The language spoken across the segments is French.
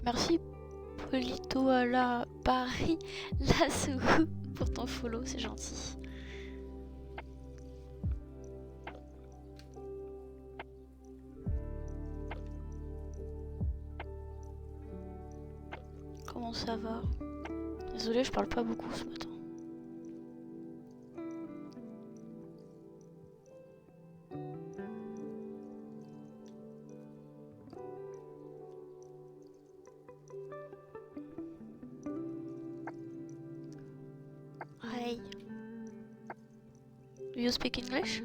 Merci Polito à la Paris Lassou pour ton follow, c'est gentil. Comment ça va? Désolée, je parle pas beaucoup ce matin. Hi. Do you speak English?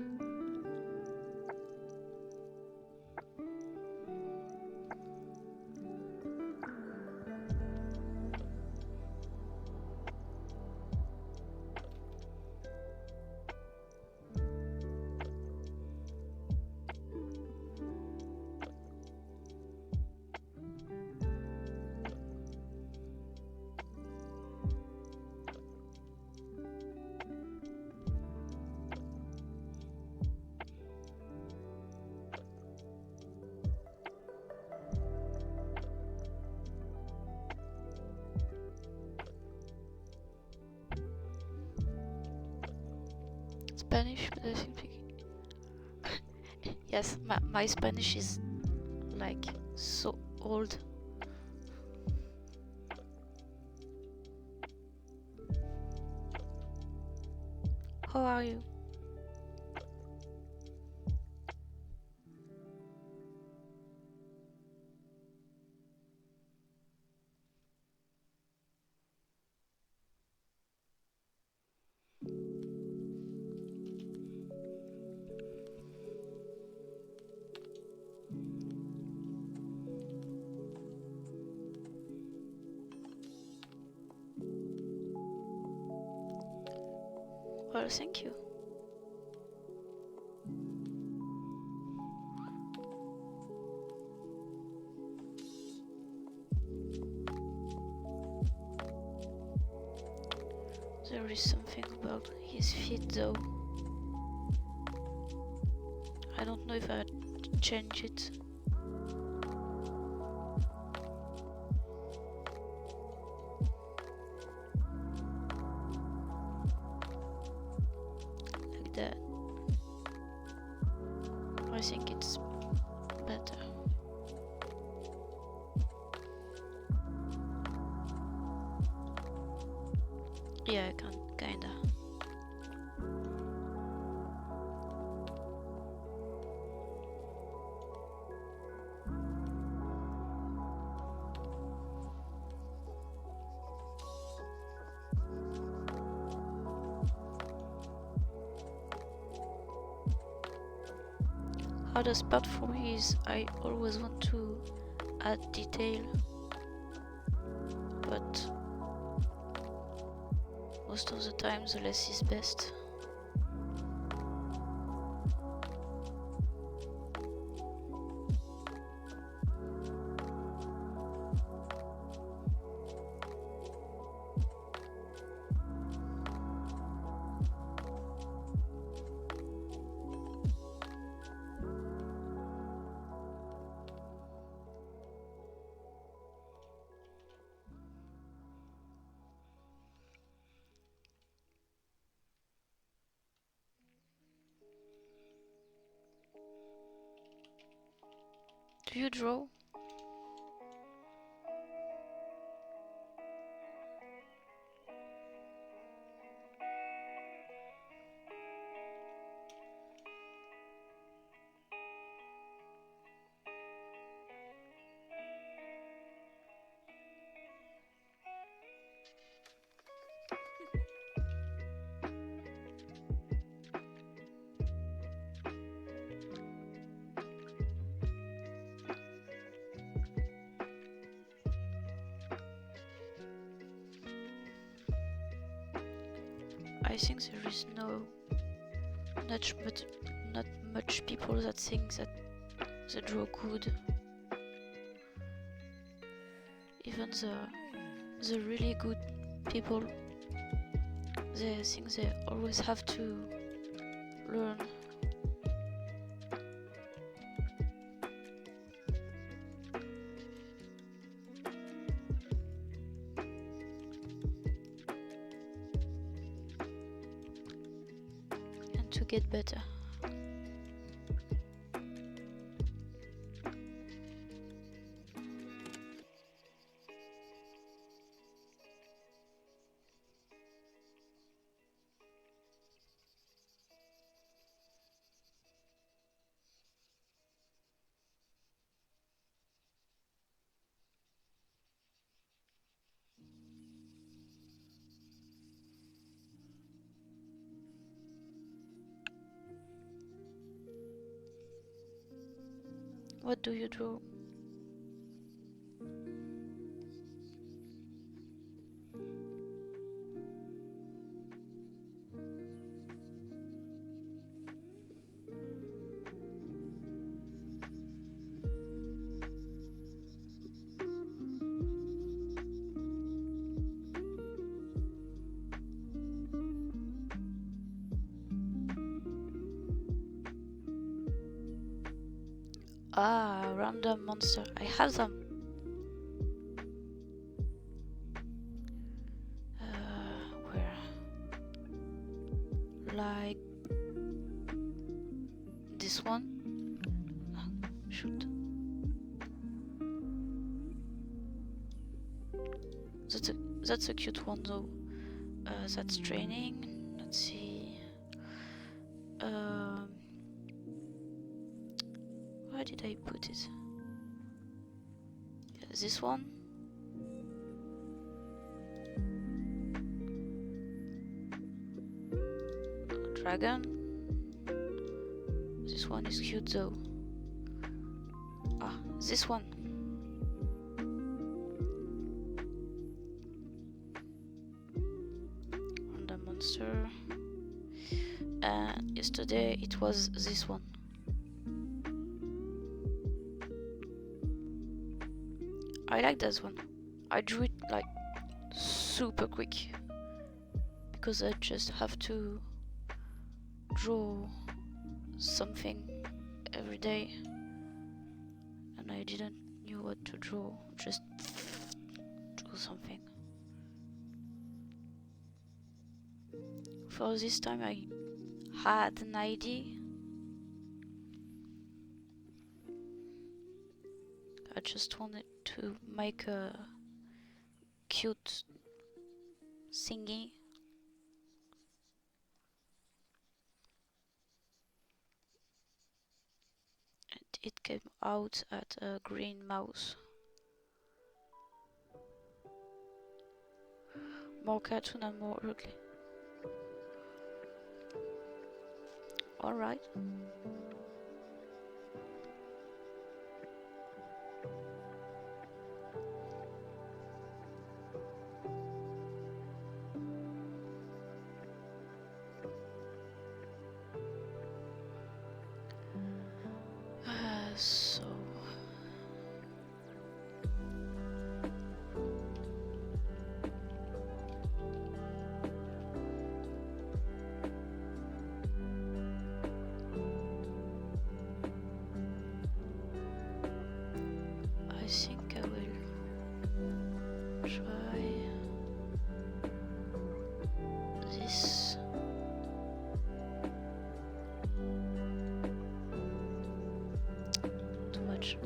Spanish, but I think yes, my Spanish is like so old. How are you? Well, thank you. There is something about his feet though. I don't know if I'd change it. Like that. I think it's better. Yeah, I can, kinda. Hardest part for me is I always want to add detail, but most of the time the less is best. Do you draw? I think there is not much people that think that they draw good. Even the really good people, they think they always have to learn. to get better. What do you draw? Ah, random monster. I have them. Where? Like this one? Oh, shoot. That's a cute one though. That's training. Let's see. Where did I put it? Yeah, this one. Dragon. This one is cute though. Ah, this one. Random monster. And yesterday it was this one. I like this one. I drew it like super quick because I just have to draw something every day and I didn't knew what to draw, just draw something. For this time I had an idea. I just wanted to make a cute thingy. And it came out at a green mouse. More cartoon and more ugly. Alright. So I think I will try this. Too much.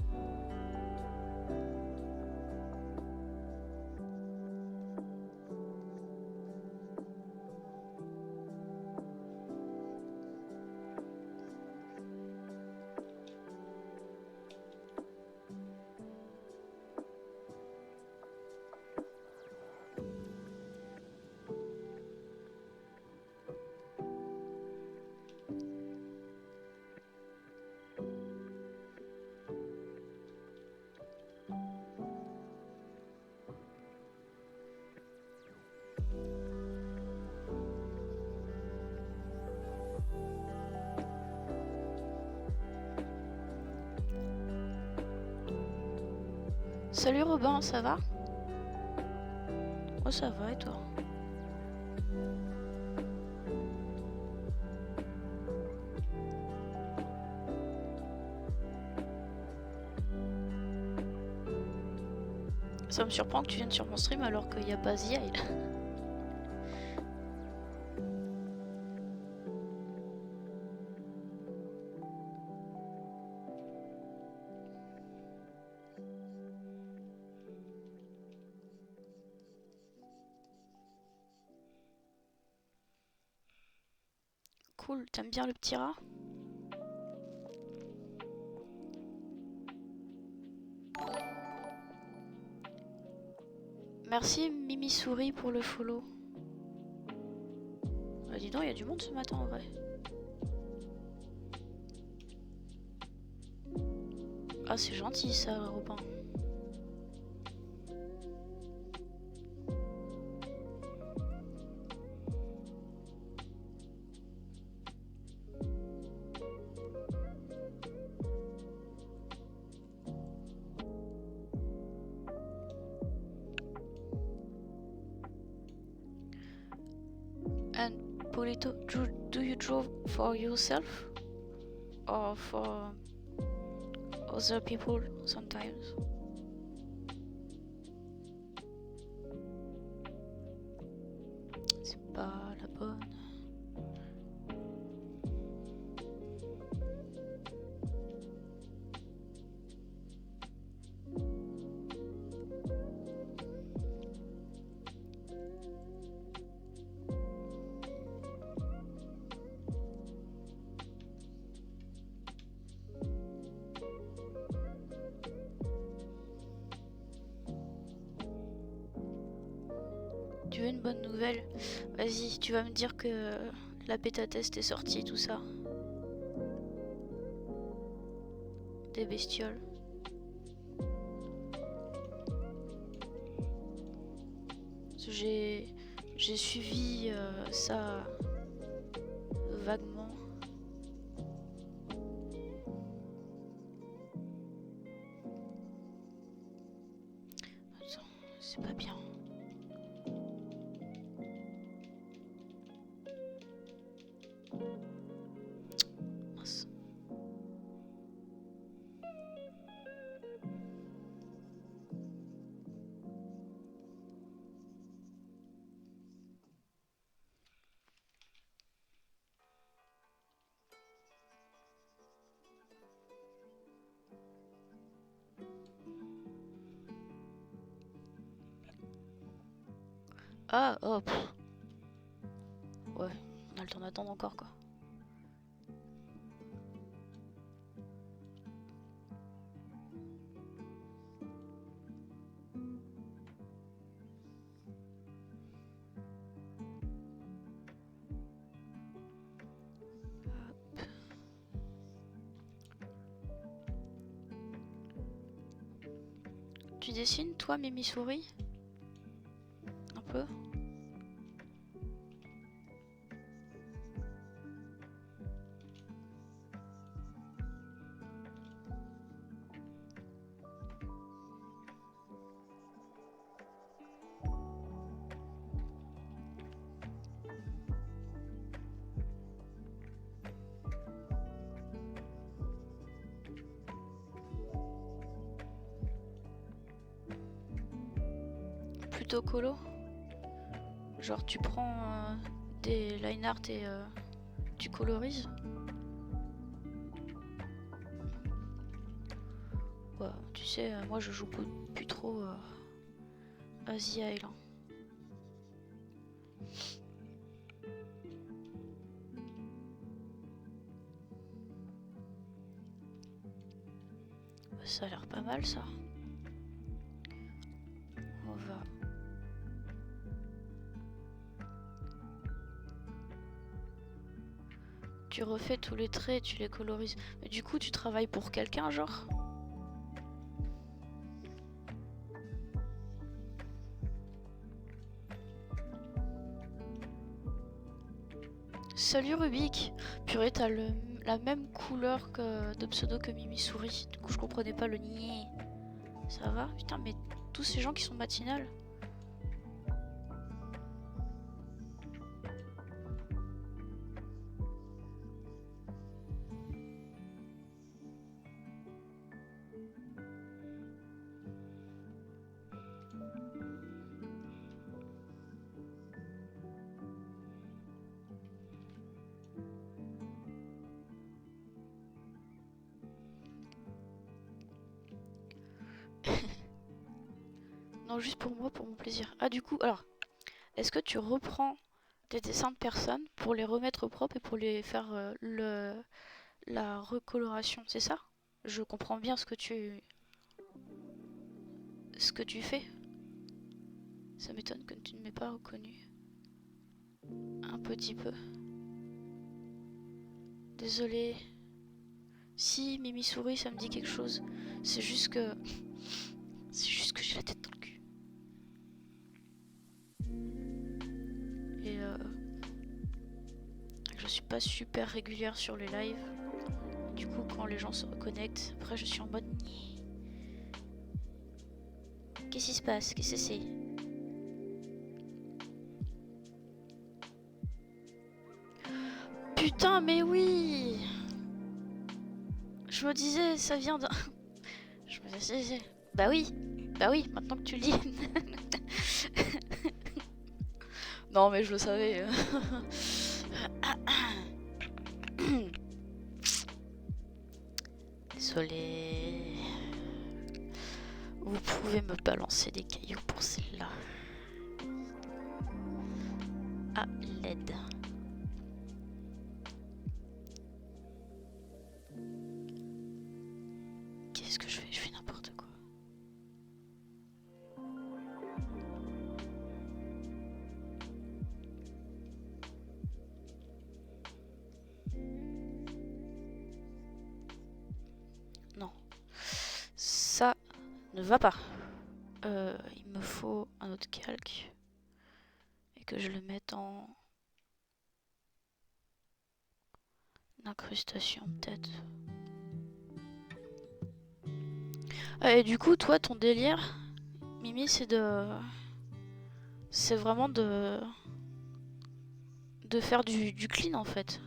Salut Robin, ça va? Oh ça va et toi? Ça me surprend que tu viennes sur mon stream alors qu'il n'y a pas Ziail. cool. T'aimes bien le petit rat? Merci Mimi Souris pour le follow. Bah dis donc, il y a du monde ce matin en vrai. Ah c'est gentil ça, Robin. And Polito, do you draw for yourself or for other people sometimes? C'est pas la bonne. Tu veux une bonne nouvelle? Vas-y, tu vas me dire que la bêta test est sortie, tout ça. Des bestioles. J'ai suivi ça vaguement. Attends, c'est pas bien. Mince. Ah, oh, pff. Ouais, on a le temps d'attendre encore quoi. Tu dessines toi, Mimi Souris? Un peu? Plutôt colo? Genre tu prends des line art et tu colorises? Ouais, tu sais, moi je joue plus trop à The Island. Ça a l'air pas mal ça. On va... Tu refais tous les traits, tu les colorises. Mais du coup, tu travailles pour quelqu'un, genre? Salut Rubik! Purée, t'as la même couleur de pseudo que Mimi Souris. Du coup, je comprenais pas le niais. Ça va? Putain, mais tous ces gens qui sont matinales. Non, juste pour moi, pour mon plaisir. Ah, du coup, alors, est-ce que tu reprends des dessins de personnes pour les remettre au propre et pour les faire la recoloration, c'est ça? Je comprends bien ce que tu fais. Ça m'étonne que tu ne m'aies pas reconnu. Un petit peu. Désolée. Si, Mimi Souris, ça me dit quelque chose. C'est juste que... C'est juste que j'ai la tête dans le cul. Et je suis pas super régulière sur les lives. Du coup, quand les gens se reconnectent, après je suis en mode... Qu'est-ce qui se passe? Qu'est-ce que c'est? Putain, mais oui! Je me disais, ça vient d'un... Je me disais... Bah oui, maintenant que tu le dis. Non, mais je le savais. Désolée. Vous pouvez me balancer des cailloux pour celle-là. À l'aide. Qu'est-ce que je fais? Je fais n'importe quoi. Non. Ça ne va pas. Il me faut un autre calque. Et que je le mette en... incrustation peut-être. Et du coup, toi, ton délire, Mimi, c'est de... C'est vraiment de faire du clean en fait.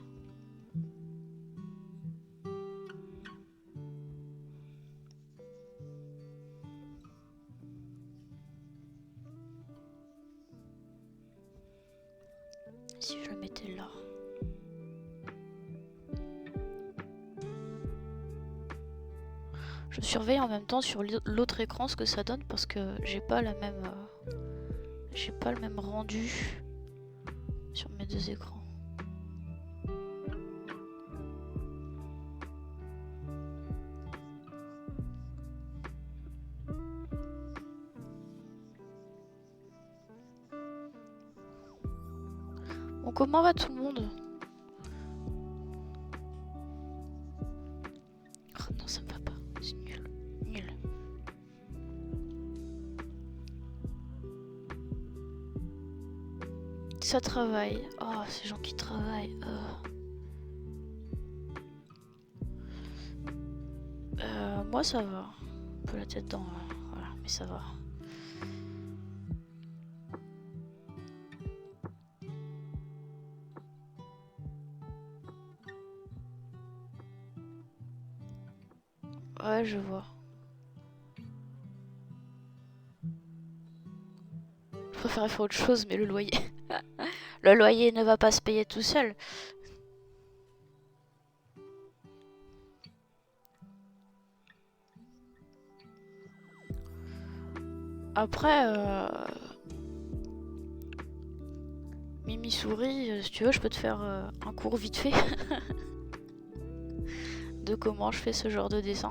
Si je le mettais là. Je surveille en même temps sur l'autre écran ce que ça donne parce que j'ai pas la même j'ai pas le même rendu sur mes deux écrans. Bon, comment va tout le monde? Oh non, ça me va pas, c'est nul, nul. Ça travaille. Oh, ces gens qui travaillent. Moi ça va. Un peu la tête dans... voilà, mais ça va. Ouais, je vois. Je préférerais faire autre chose, mais le loyer... le loyer ne va pas se payer tout seul. Après, Mimi Souris, si tu veux, je peux te faire un cours vite fait de comment je fais ce genre de dessin.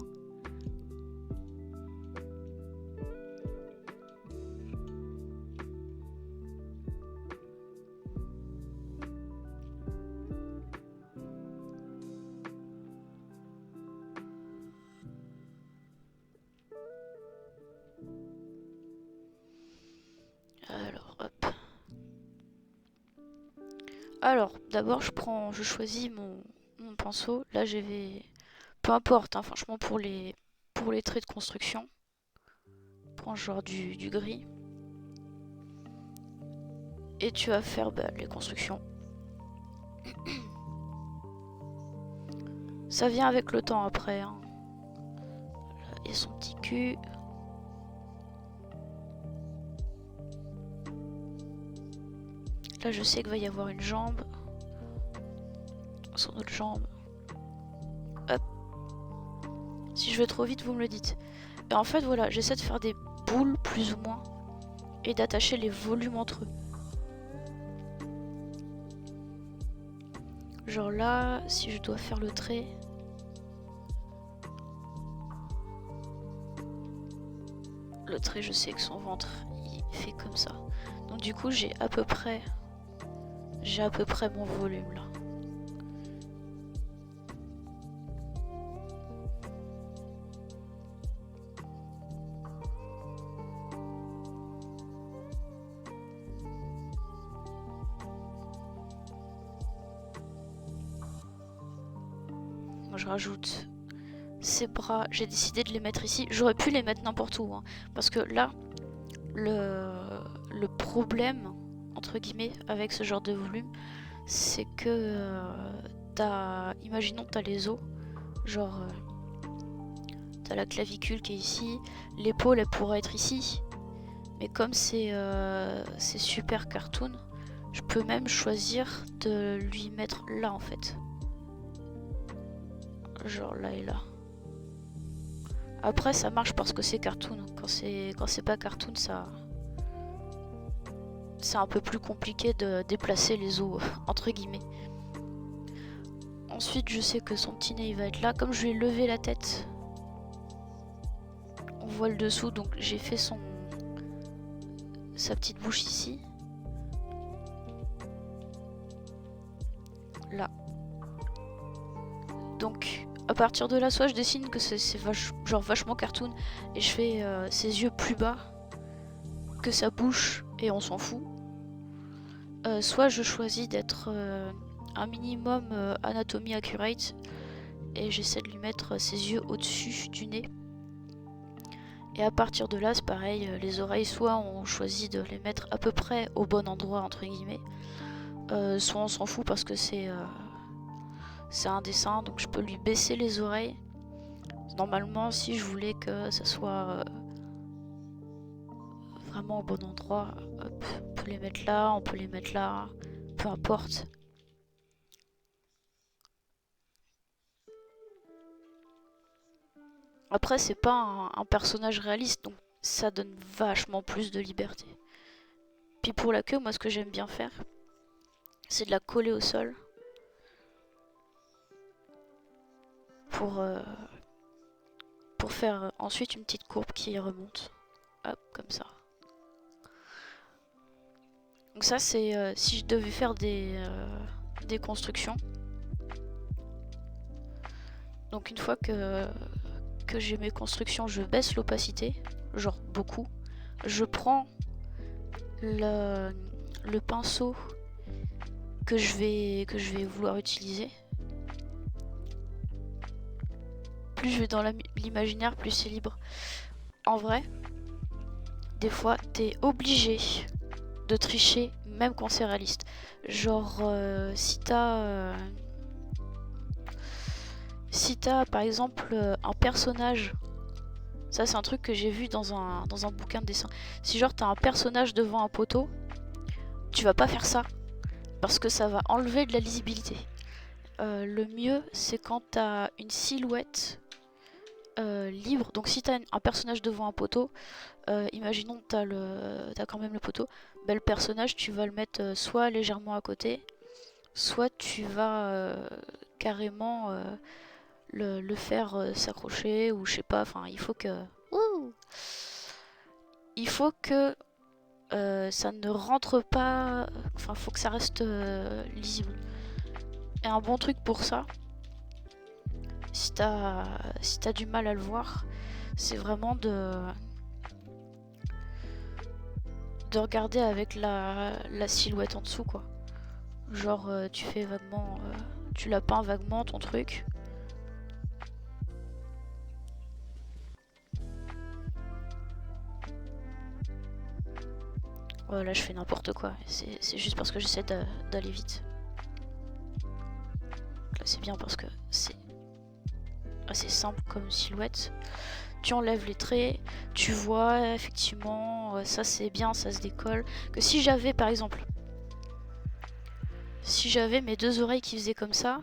Alors, hop. Alors, d'abord, je choisis mon pinceau. Là, je vais... Peu importe, hein, franchement, pour les traits de construction. Prends genre du gris. Et tu vas faire les constructions. Ça vient avec le temps après. Hein. Là, il y a son petit cul. Là, je sais qu'il va y avoir une jambe. Son autre jambe. Hop. Si je vais trop vite, vous me le dites. Et en fait, voilà, j'essaie de faire des boules, plus ou moins. Et d'attacher les volumes entre eux. Genre là, si je dois faire le trait... Le trait, je sais que son ventre, il fait comme ça. Donc du coup, j'ai à peu près mon volume là. Moi, je rajoute ses bras. J'ai décidé de les mettre ici. J'aurais pu les mettre n'importe où, hein, parce que là, le problème, entre guillemets, avec ce genre de volume, c'est que imaginons t'as les os, genre t'as la clavicule qui est ici, l'épaule elle pourrait être ici, mais comme c'est super cartoon, je peux même choisir de lui mettre là en fait, genre là et là. Après ça marche parce que c'est cartoon, quand c'est pas cartoon ça... C'est un peu plus compliqué de déplacer les os, entre guillemets. Ensuite, je sais que son petit nez il va être là. Comme je lui ai levé la tête, on voit le dessous, donc j'ai fait sa petite bouche ici. Là. Donc, à partir de là, soit je dessine que c'est genre vachement cartoon, et je fais ses yeux plus bas que sa bouche, et on s'en fout. Soit je choisis d'être un minimum anatomie accurate et j'essaie de lui mettre ses yeux au-dessus du nez. Et à partir de là, c'est pareil, les oreilles, soit on choisit de les mettre à peu près au bon endroit, entre guillemets, soit on s'en fout parce que c'est un dessin, donc je peux lui baisser les oreilles. Normalement, si je voulais que ça soit vraiment au bon endroit, hop, on peut les mettre là, on peut les mettre là, peu importe. Après, c'est pas un personnage réaliste, donc ça donne vachement plus de liberté. Puis pour la queue, moi ce que j'aime bien faire, c'est de la coller au sol. Pour faire ensuite une petite courbe qui remonte. Hop, comme ça. Donc ça c'est si je devais faire des constructions. Donc une fois que j'ai mes constructions, je baisse l'opacité, genre beaucoup. Je prends le pinceau que je vais vouloir utiliser. Plus je vais dans l'imaginaire, plus c'est libre. En vrai, des fois, t'es obligé de tricher, même quand c'est réaliste. Genre, si t'as par exemple un personnage, ça c'est un truc que j'ai vu dans un bouquin de dessin. Si genre t'as un personnage devant un poteau, tu vas pas faire ça parce que ça va enlever de la lisibilité. Le mieux c'est quand t'as une silhouette libre. Donc si t'as un personnage devant un poteau, imaginons t'as quand même le poteau, bah, le personnage tu vas le mettre soit légèrement à côté, soit tu vas carrément le faire s'accrocher, ou je sais pas, enfin il faut que... Ouh, il faut que ça ne rentre pas, enfin faut que ça reste lisible. Et un bon truc pour ça, si t'as du mal à le voir, c'est vraiment de regarder avec la silhouette en dessous, quoi. Genre tu fais vaguement, tu la peins vaguement ton truc. Oh, là je fais n'importe quoi, c'est juste parce que j'essaie d'aller vite. Là c'est bien parce que c'est assez simple comme silhouette. Tu enlèves les traits, tu vois effectivement ça c'est bien, ça se décolle. Que si j'avais par exemple, si j'avais mes deux oreilles qui faisaient comme ça,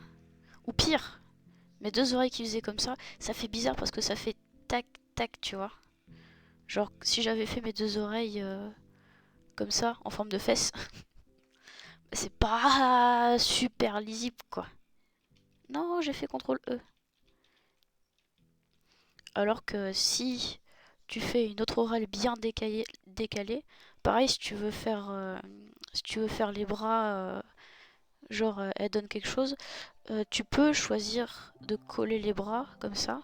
ou pire, mes deux oreilles qui faisaient comme ça fait bizarre parce que ça fait tac tac, tu vois. Genre si j'avais fait mes deux oreilles comme ça, en forme de fesses, c'est pas super lisible quoi. Non, j'ai fait CTRL E. Alors que si tu fais une autre orale bien décalée, pareil si tu veux faire les bras, genre elle donne quelque chose, tu peux choisir de coller les bras comme ça.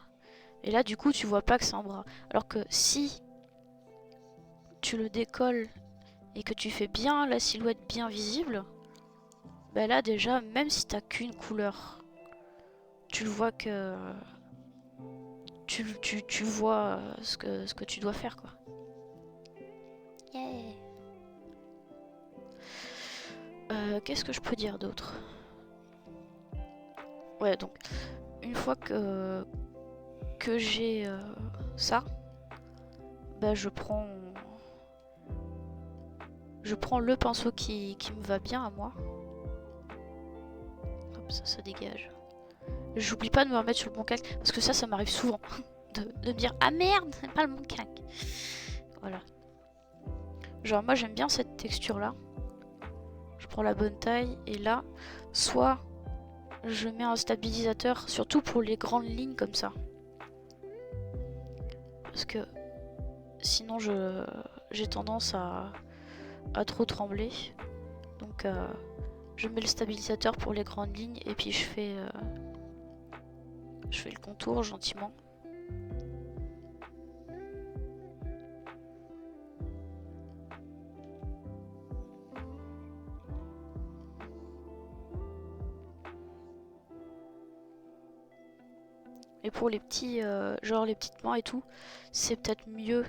Et là du coup tu vois pas que c'est un bras. Alors que si tu le décolles et que tu fais bien la silhouette bien visible, bah là déjà même si t'as qu'une couleur, tu le vois que tu vois ce que tu dois faire quoi. Yeah. Qu'est-ce que je peux dire d'autre? Ouais, donc une fois que j'ai ça, bah je prends le pinceau qui me va bien à moi. Hop, ça dégage. J'oublie pas de me remettre sur le bon calque parce que ça m'arrive souvent de me dire ah merde, c'est pas le bon calque. Voilà. Genre moi j'aime bien cette texture là. Je prends la bonne taille et là, soit je mets un stabilisateur, surtout pour les grandes lignes comme ça. Parce que sinon j'ai tendance à trop trembler. Donc je mets le stabilisateur pour les grandes lignes et puis je fais le contour gentiment. Et pour les petits, genre les petites mains et tout, c'est peut-être mieux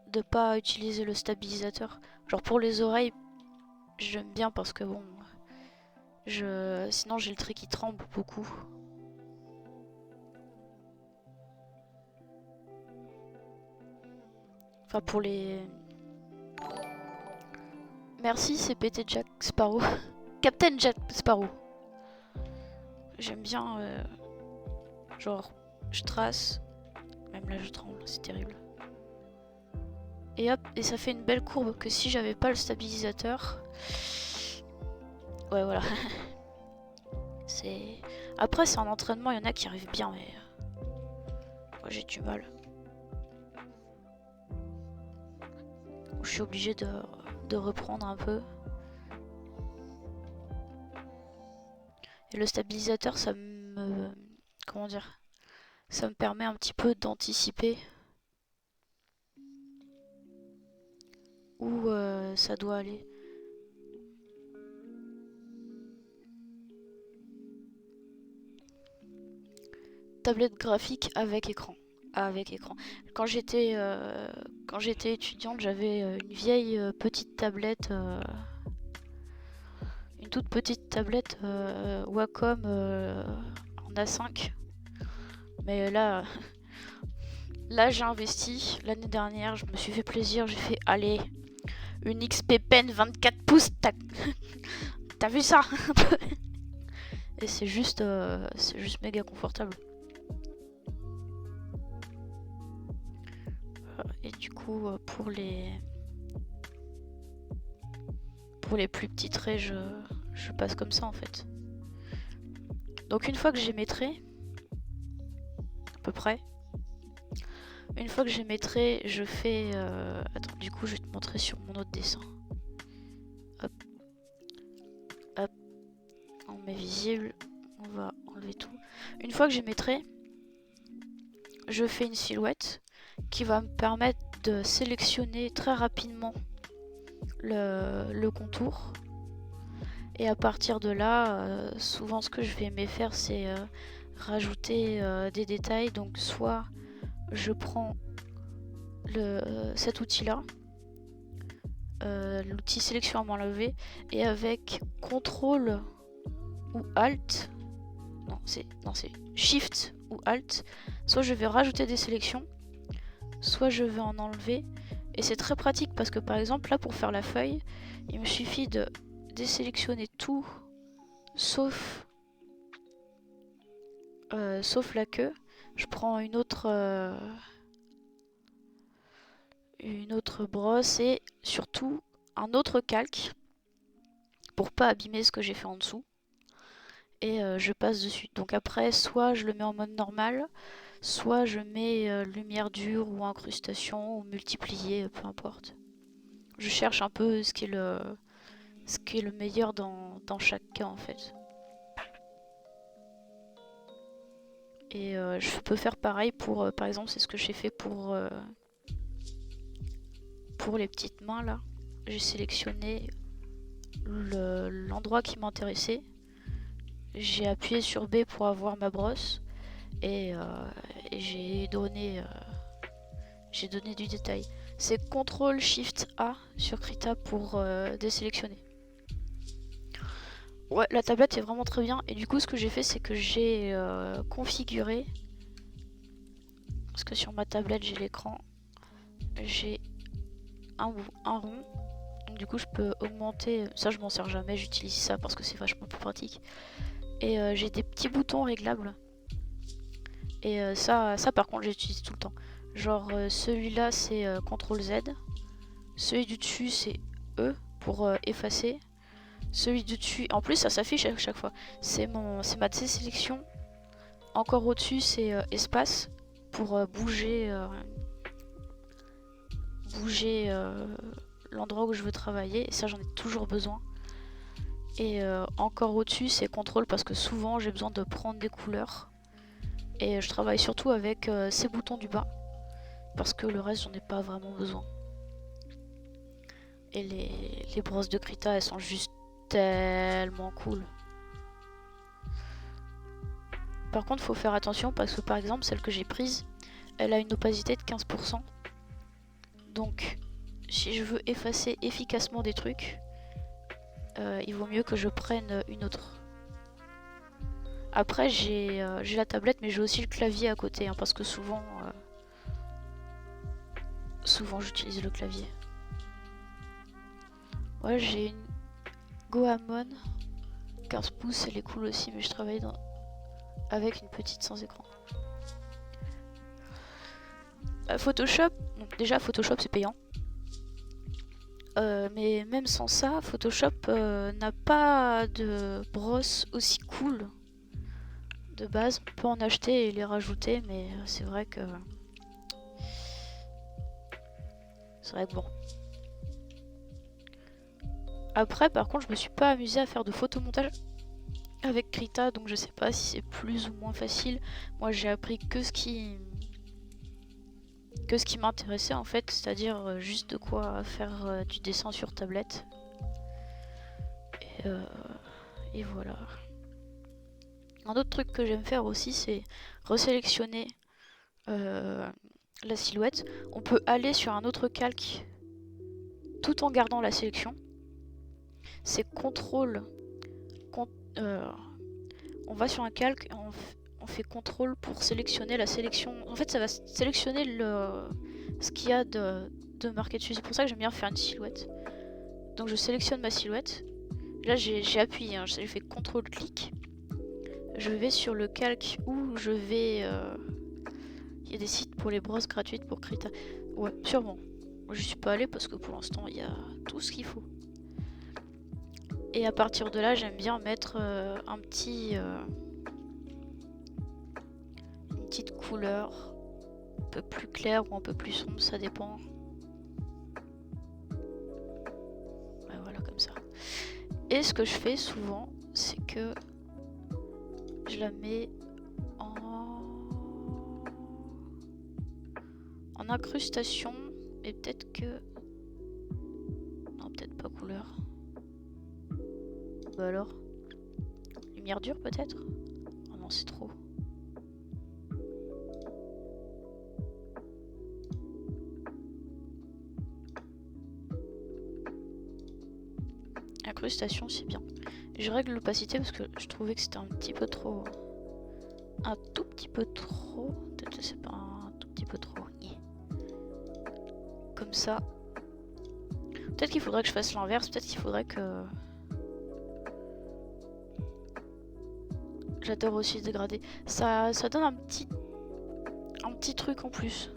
de pas utiliser le stabilisateur. Genre pour les oreilles, j'aime bien parce que bon, sinon j'ai le trait qui tremble beaucoup. Enfin pour les... Merci, c'est PT Jack Sparrow. Captain Jack Sparrow. J'aime bien, genre, je trace. Même là je tremble, c'est terrible. Et hop, et ça fait une belle courbe que si j'avais pas le stabilisateur... Ouais voilà. C'est... Après c'est un entraînement, il y en a qui arrivent bien mais... Moi j'ai du mal. Je suis obligée de reprendre un peu. Et le stabilisateur ça me... Comment dire? Ça me permet un petit peu d'anticiper où ça doit aller. Tablette graphique avec écran. Avec écran. Quand j'étais étudiante, j'avais une vieille petite tablette, une toute petite tablette Wacom en A5. Mais là, là j'ai investi l'année dernière, je me suis fait plaisir, j'ai fait allez, une XP Pen 24 pouces, t'as vu ça? Et c'est juste méga confortable. Et du coup, pour les plus petits traits, je passe comme ça en fait. Donc une fois que j'ai mes traits, à peu près, une fois que j'ai mes traits, je fais... Attends, du coup je vais te montrer sur mon autre dessin. Hop. Hop. On met visible. On va enlever tout. Une fois que j'ai mes traits, je fais une silhouette qui va me permettre de sélectionner très rapidement le contour. Et à partir de là, souvent ce que je vais aimer faire, c'est rajouter des détails. Donc soit je prends cet outil-là, l'outil sélection à main levée, et avec CTRL ou ALT, non c'est SHIFT ou ALT, soit je vais rajouter des sélections, soit je vais en enlever. Et c'est très pratique parce que par exemple là pour faire la feuille, il me suffit de désélectionner tout sauf la queue. Je prends une autre brosse et surtout un autre calque pour pas abîmer ce que j'ai fait en dessous. Et je passe dessus. Donc après, soit je le mets en mode normal, soit je mets lumière dure ou incrustation ou multiplié, peu importe. Je cherche un peu ce qui est le meilleur dans chaque cas en fait. Et je peux faire pareil pour, par exemple, c'est ce que j'ai fait pour les petites mains là. J'ai sélectionné l'endroit qui m'intéressait. J'ai appuyé sur B pour avoir ma brosse et j'ai donné du détail. C'est CTRL SHIFT A sur Krita pour désélectionner. Ouais, la tablette est vraiment très bien. Et du coup, ce que j'ai fait, c'est que j'ai configuré. Parce que sur ma tablette, j'ai l'écran. J'ai un rond. Donc, du coup, je peux augmenter. Ça, je m'en sers jamais. J'utilise ça parce que c'est vachement plus pratique. Et j'ai des petits boutons réglables. Et ça, par contre, j'utilise tout le temps. Genre, celui-là, c'est CTRL Z. Celui du dessus, c'est E pour effacer. Celui du dessus, en plus ça s'affiche à chaque fois. C'est ma sélection. Encore au-dessus c'est espace pour bouger l'endroit où je veux travailler. Et ça j'en ai toujours besoin. Et encore au-dessus c'est contrôle parce que souvent j'ai besoin de prendre des couleurs. Et je travaille surtout avec ces boutons du bas. Parce que le reste j'en ai pas vraiment besoin. Et les brosses de Krita elles sont juste tellement cool. Par contre, faut faire attention parce que par exemple, celle que j'ai prise, elle a une opacité de 15%. Donc, si je veux effacer efficacement des trucs, il vaut mieux que je prenne une autre. Après, j'ai la tablette, mais j'ai aussi le clavier à côté, hein, parce que souvent j'utilise le clavier. Ouais, j'ai une Goemon 15 pouces, elle est cool aussi, mais je travaille avec une petite sans écran. Photoshop, donc déjà Photoshop c'est payant. Mais même sans ça, Photoshop n'a pas de brosse aussi cool de base. On peut en acheter et les rajouter, mais c'est vrai que bon. Après, par contre, je me suis pas amusée à faire de photomontage avec Krita, donc je sais pas si c'est plus ou moins facile. Moi, j'ai appris que ce qui m'intéressait en fait, c'est-à-dire juste de quoi faire du dessin sur tablette. Et voilà. Un autre truc que j'aime faire aussi, c'est resélectionner la silhouette. On peut aller sur un autre calque tout en gardant la sélection. C'est CTRL. On va sur un calque et on fait CTRL pour sélectionner la sélection. En fait, ça va sélectionner ce qu'il y a de marqué dessus. C'est pour ça que j'aime bien faire une silhouette. Donc je sélectionne ma silhouette. Là, j'ai appuyé, hein, j'ai fait CTRL-clic. Je vais sur le calque où je vais... Il y a des sites pour les brosses gratuites pour Krita. Ouais, sûrement. Moi, je suis pas allée parce que pour l'instant, il y a tout ce qu'il faut. Et à partir de là, j'aime bien mettre une petite couleur un peu plus claire ou un peu plus sombre, ça dépend. Ouais, voilà, comme ça. Et ce que je fais souvent, c'est que je la mets en incrustation. Et peut-être que... Non, peut-être pas couleur. Bah alors, lumière dure peut-être? Oh non, c'est trop. Incrustation, c'est bien. Je règle l'opacité parce que je trouvais que c'était un petit peu trop... Un tout petit peu trop... Peut-être que c'est pas un tout petit peu trop... Comme ça. Peut-être qu'il faudrait que je fasse l'inverse, peut-être qu'il faudrait que... J'adore aussi le dégradé. Ça donne un petit truc en plus.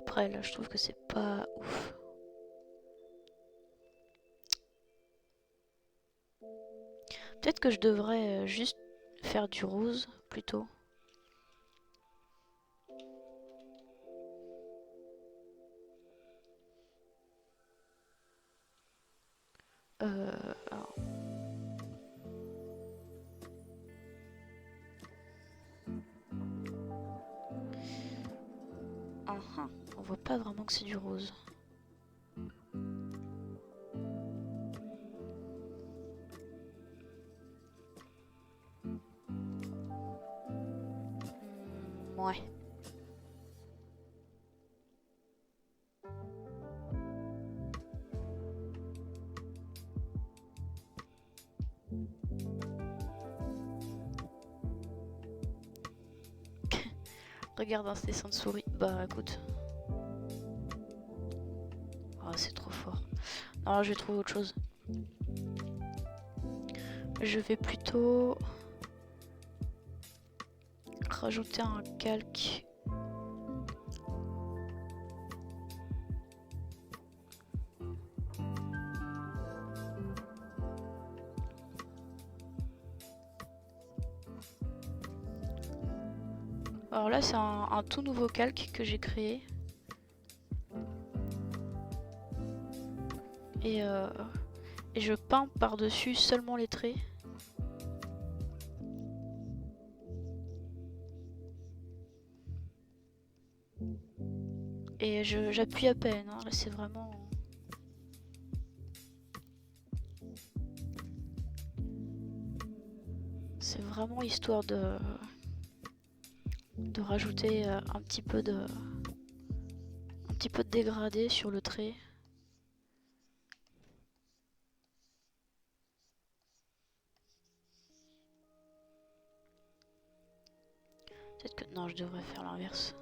Après là je trouve que c'est pas ouf. Peut-être que je devrais juste faire du rose plutôt. Alors. On voit pas vraiment que c'est du rose. Ouais. Regarde un dessin de souris. Bah écoute. Oh, c'est trop fort. Alors je vais trouver autre chose. Je vais plutôt rajouter un calque. Alors là c'est un tout nouveau calque que j'ai créé. Et je peins par-dessus seulement les traits. Et j'appuie à peine, hein. Là c'est vraiment... C'est vraiment histoire de rajouter un petit peu de dégradé sur le trait. Peut-être que non, je devrais faire l'inverse.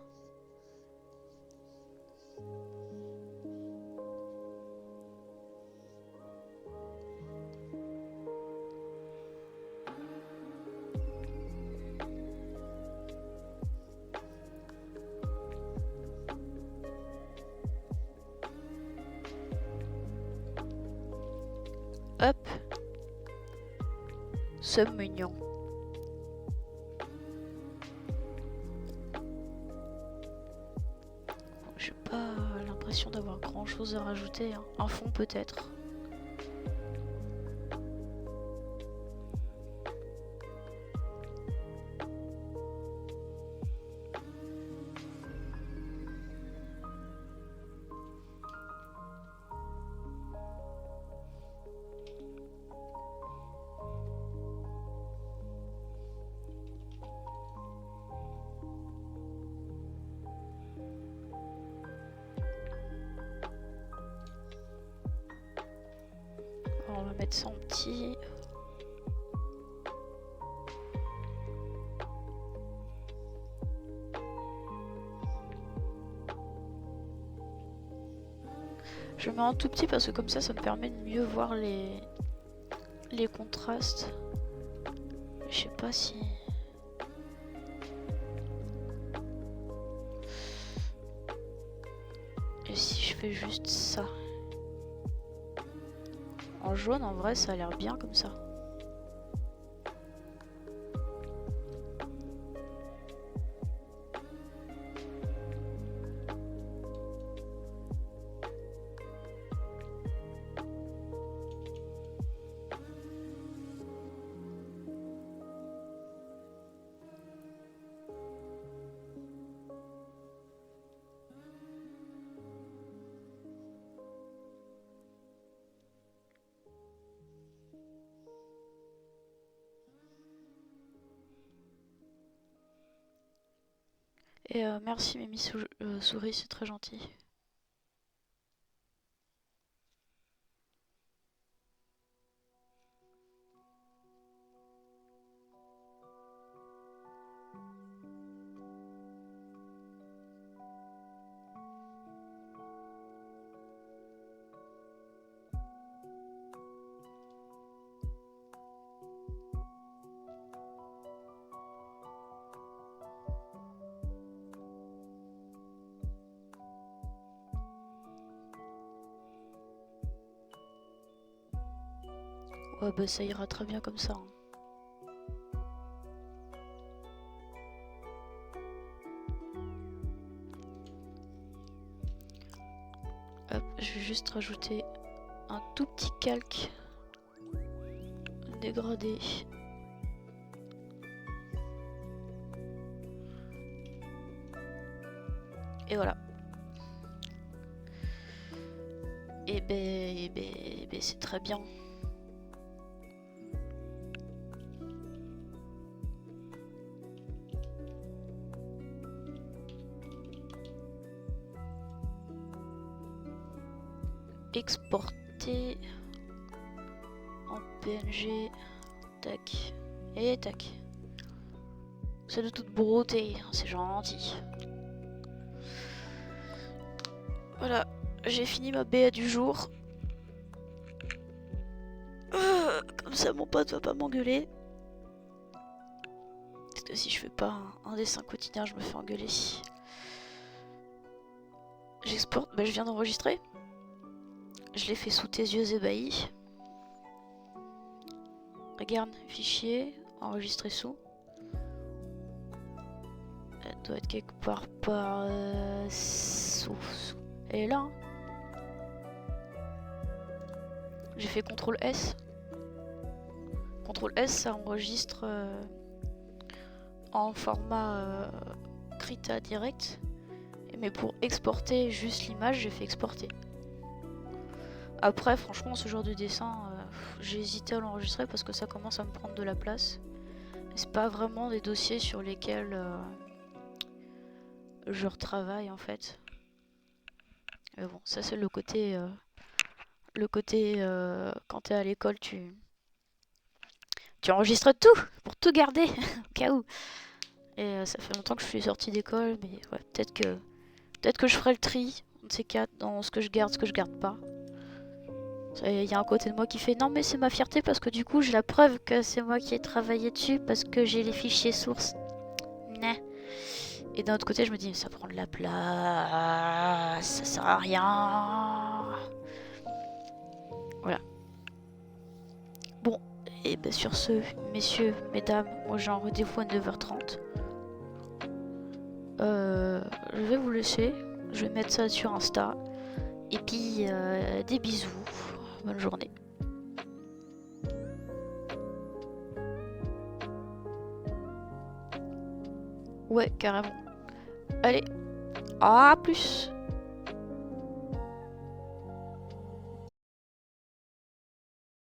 Hop. C'est mignon. J'ai pas l'impression d'avoir grand chose à rajouter, hein. Un fond peut-être. Alors, on va mettre ça en petit. Je mets un tout petit parce que comme ça me permet de mieux voir les contrastes. Je sais pas si... Et si je fais juste ça? En jaune, en vrai, ça a l'air bien comme ça. Et merci Mimi Souris, c'est très gentil. Ouais, bah ça ira très bien comme ça, hein. Hop, je vais juste rajouter un tout petit calque dégradé. Et voilà. Et ben, c'est très bien. Exporter en PNG. Tac. Et tac. C'est de toute beauté, c'est gentil. Voilà, j'ai fini ma BA du jour. Comme ça mon pote va pas m'engueuler. Parce que si je fais pas un dessin quotidien, je me fais engueuler. J'exporte, bah je viens d'enregistrer. Je l'ai fait sous tes yeux ébahis. Regarde, fichier, enregistrer sous. Elle doit être quelque part par sous. Elle est là. Hein. J'ai fait CTRL S. CTRL S, ça enregistre en format Krita direct. Mais pour exporter juste l'image, j'ai fait exporter. Après, franchement, ce genre de dessin, j'ai hésité à l'enregistrer parce que ça commence à me prendre de la place. C'est pas vraiment des dossiers sur lesquels je retravaille en fait. Mais bon, ça c'est le côté quand t'es à l'école, tu enregistres tout pour tout garder au cas où. Et ça fait longtemps que je suis sortie d'école, mais ouais, peut-être que je ferai le tri de ces quatre dans ce que je garde pas. Il y a un côté de moi qui fait non mais c'est ma fierté parce que du coup j'ai la preuve que c'est moi qui ai travaillé dessus parce que j'ai les fichiers sources. Nah. Et d'un autre côté je me dis ça prend de la place, ça sert à rien. Voilà. Bon, et ben sur ce, messieurs, mesdames, moi j'ai un rendez-vous à 9h30. Je vais vous laisser, je vais mettre ça sur Insta. Et puis des bisous, bonne journée. Ouais, carrément. Allez, à plus.